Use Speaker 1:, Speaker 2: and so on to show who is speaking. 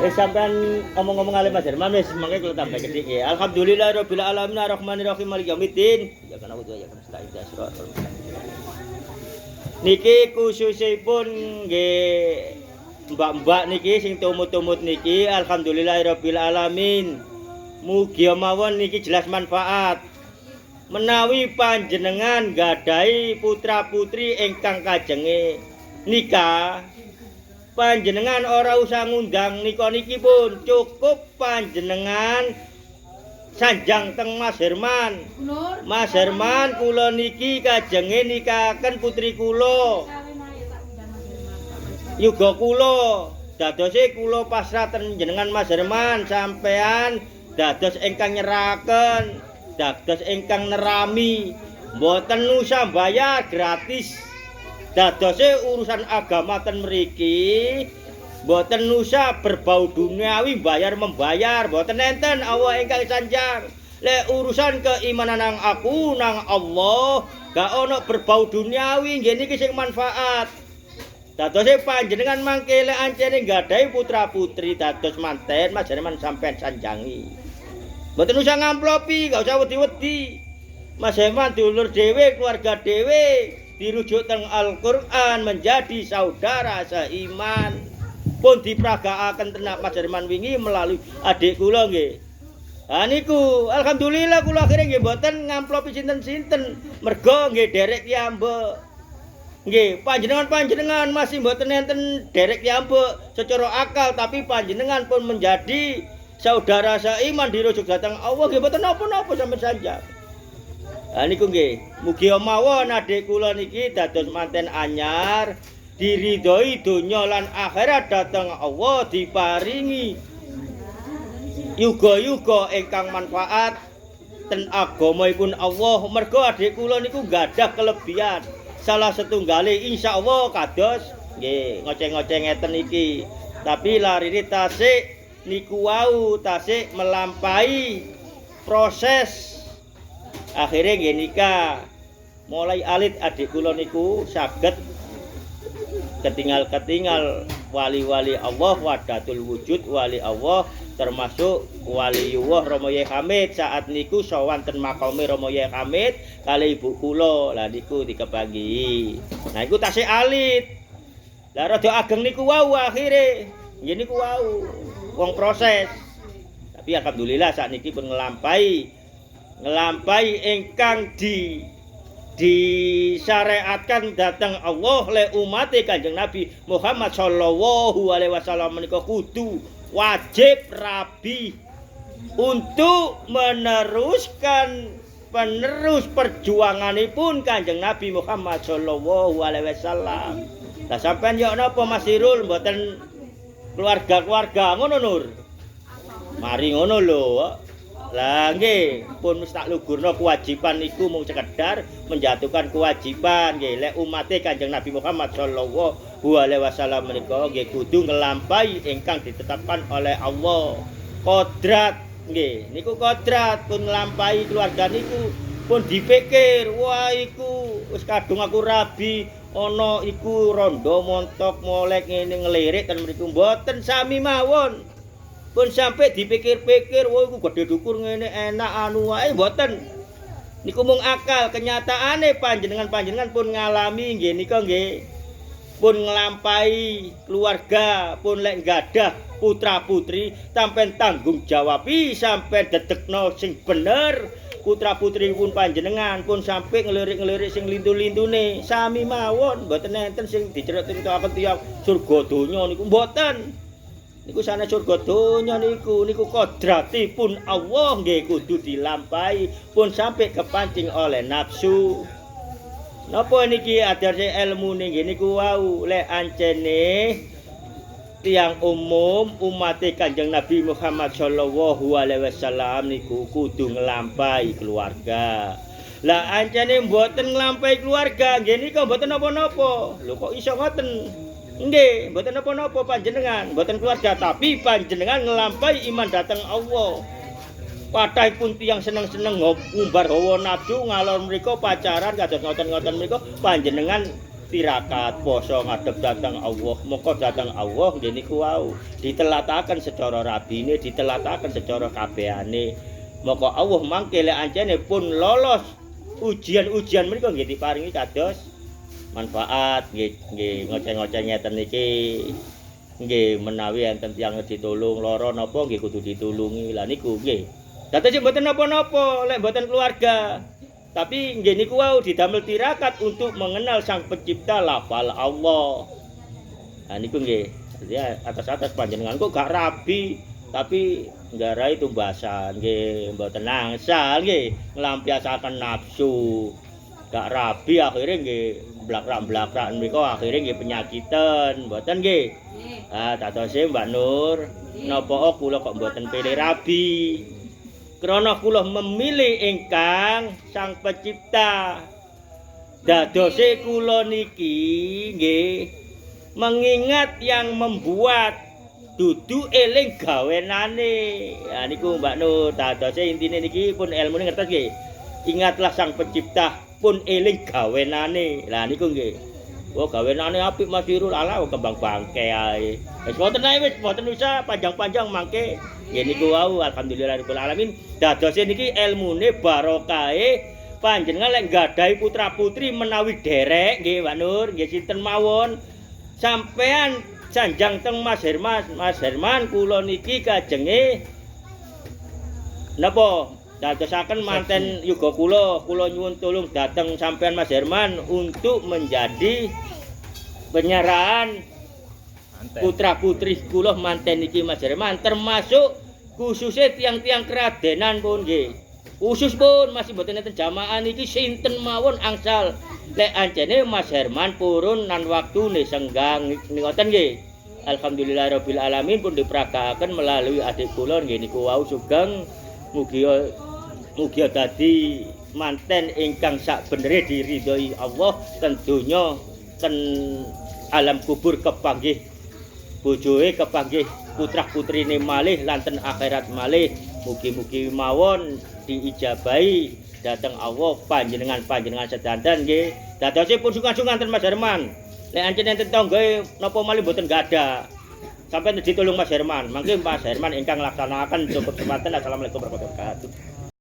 Speaker 1: Sampean ngomong-ngomong ale Mas Herman wis mangke kula tambah gedhe nggih. Alhamdulillahirabbil alamin arrahmanirrahim maliki yaumiddin. Ya kana wa ya kana selain dasra. Niki khususipun nggih mbak-mbak niki sing tumut-tumut niki alhamdulillahirabbil alamin. Mugi mawon niki jelas manfaat. Menawi panjenengan gadahi putra-putri ingkang kajenge nikah, panjenengan ora usah ngundang niki pun cukup panjenengan sanjang teng Mas Herman. Mas Herman kula niki kajenge nikahaken putri kula. Yuga kula dadose kula pasrah ten jenengan Mas Herman sampean dados ingkang nyerahaken, dados ingkang nerami, mboten usah bayar gratis. Dadose urusan agama ten mriki mboten usah berbau duniawi bayar membayar, mboten enten Allah ingkang sanjang. Lek urusan keimanan nang aku nang Allah gak ono berbau duniawi, nggih niki sing manfaat. Dadose panjenengan mangke lek ancene nggadahi putra-putri dados manten Mas Herman sampean sanjangi. Mboten usah ngamplopi, gak usah wedi-wedi. Mas Herman dulur dhewe, keluarga dhewe, dirujuk teng Al-Qur'an menjadi saudara seiman. Pun dipragakaken tenan Mas Herman wingi melalui adik kula nggih. Ha niku alhamdulillah kula akhire nggih mboten ngamplopi sinten-sinten, mergo nggih derek piyambak. Nggih, panjenengan masih mboten enten derek piyambak secara akal, tapi panjenengan pun menjadi saudara seiman dirujuk datang Allah nggih mboten napa-napa sampeyan sanjang. Ha niku nggih, mugi mawon adik kula niki dados manten anyar, diridhoi donya lan akhirat dateng Allah, diparingi yuga-yuga ingkang manfaat ten agamaipun Allah. Mergo adik kula niku gadah kelebihan. Salah setunggale insyaallah kados nggih ngoceh-ngoceh ngeten iki. Tapi larine tasik niku wau tasik melampaui proses akhirnya nggih nikah. Mulai alit adik kula niku saged ketinggal wali-wali Allah, wadatul wujud wali Allah, termasuk waliullah Rama Yai Hamid. Saat niku sowan ten makome Rama Yai Hamid kali ibu kula. Lah niku dikebagi. Nah iku tasih alit. Lah rada ageng niku wau akhire. Nggih niku wau wong proses. Tapi alhamdulillah saat niki pun ngelampahi ingkang disyariatkan datang Allah le umat Kanjeng Nabi Muhammad sallallahu alaihi wasallam menika kudu wajib rabi untuk penerus perjuanganipun Kanjeng Nabi Muhammad sallallahu alaihi wasallam. Lah sampean yo napa Mas Irul mboten keluarga ngono Nur? Mari ngono lho. Lah nggih, pun wis tak lugurno kewajiban niku mung sekedar menjatuhkan kewajiban nggih lek umate Kanjeng Nabi Muhammad sallallahu alaihi wasallam menika nggih kudu ngelampahi ingkang ditetapkan oleh Allah. Kodrat nggih, niku kodrat pun ngelampahi keluarga niku pun dipikir, wah iku wis kadung aku rabi ana iku rondo montok molek ngene ngelirik ten mriku mboten sami mawon. Pun sampai dipikir-pikir, wah iku gede dukur ngene enak anu wae mboten. Niku mung akal, kenyataane panjenengan pun ngalami nggih nika nggih. Pun nglampahi keluarga, pun lek gadah putra-putri sampean tanggung jawabi sampean dedekno sing bener. Putra-putri pun panjenengan pun sampai ngelirik-ngelirik sing lintu-lintune sami mawon, mboten enten sing dicerita-ceritaken tiyang surga donya niku mboten. Niku sana surga donya niku kodratipun Allah nggih kudu dilampahi pun sampai kepancing oleh nafsu. Napa niki adarse ilmune nggih niku wau lek ancene tiyang umum umat Kanjeng Nabi Muhammad sallallahu alaihi wasallam niku kudu nglampahi keluarga. Lah ancene mboten nglampahi keluarga nggih nika mboten napa-napa. Lho kok iso ngoten? Nggih, mboten napa-napa panjenengan, mboten keluarga, tapi panjenengan ngelampahi iman dateng Allah. Kathahipun tiyang seneng-seneng ngumbar hawa nafsu ngalor mriku pacaran kados ngoten-ngoten mriku panjenengan tirakat poso ngadep dhateng Allah, moko dhateng Allah nggih niku wau ditelataken secara rabine, ditelataken secara kabehane. Moko Allah mangke lek ancene pun lolos ujian-ujian menika nggih diparingi kados manfaat nggih ngoceh-ngoceh ngeten niki. Nggih menawi enten tiyang ditulung lara napa nggih kudu ditulungi. Lah niku nggih. Dados mboten napa-napa lek mboten keluarga. Tapi nggih niku wau didamel tirakat untuk mengenal Sang Pencipta lafal Allah. Nah niku nggih. Jadi atas-atas panjenengan kok gak rabi tapi nggarai tumbasan nggih mboten angsal nggih nglampiasaken nafsu. Gak rabi akhirnya nggih blakrak-blakrak menika akhirnya nggih penyakiten mboten nggih. Ah dadose Mbak Nur napa kula kok mboten pilih rabi. Krana kula memilih ingkang Sang Pencipta. Dadose kula niki nggih mengingat yang membuat dudu eling gawenane. Ha niku Mbak Nur. Dadose intine niki pun ilmune ngertos nggih. Ingatlah Sang Pencipta pun eling gawenane. Lah niku nggih. Oh gawenane apik Mas Irul ala kembang bangke ae. Wis ngoten ae wis mboten usah panjang-panjang mangke. Nggih niku wau alhamdulillahirabbil alamin. Dadose niki ilmune barokahe panjenengan lek nggadahi putra-putri menawi derek nggih Mbak Nur, nggih sinten mawon. Sampean sanjang teng Mas Herman. Mas Herman kula niki kajenge napa? Dadosaken manten yuga kula nyuwun tulung dateng sampean Mas Herman untuk menjadi penyerahan putra-putri kula manten iki Mas Herman termasuk khususnya tiang-tiang keradenan pun nggih. Khusus pun masih mboten enten jamaah niki sinten mawon angsal lek ancene Mas Herman purun nan waktune senggang ngoten nggih. Alhamdulillahirabbil alamin pun dipragakaken melalui adik kula nggih niku wau sugeng mugi dadi manten ingkang sak benere diridhoi Allah tentunya ten alam kubur kepanggih bojoe kepanggih putra-putrine malih lan ten akhirat malih mugi-mugi mawon diijabahi dhateng Allah panjenengan sedanten nggih. Dadosipun sungan-sungan ten Mas Herman. Lek ancen enten tanggae napa malih mboten gadah sampai ditulung Mas Herman. Mangke Mas Herman ingkang laksanaken cukup kesempatan. Assalamualaikum warahmatullahi wabarakatuh.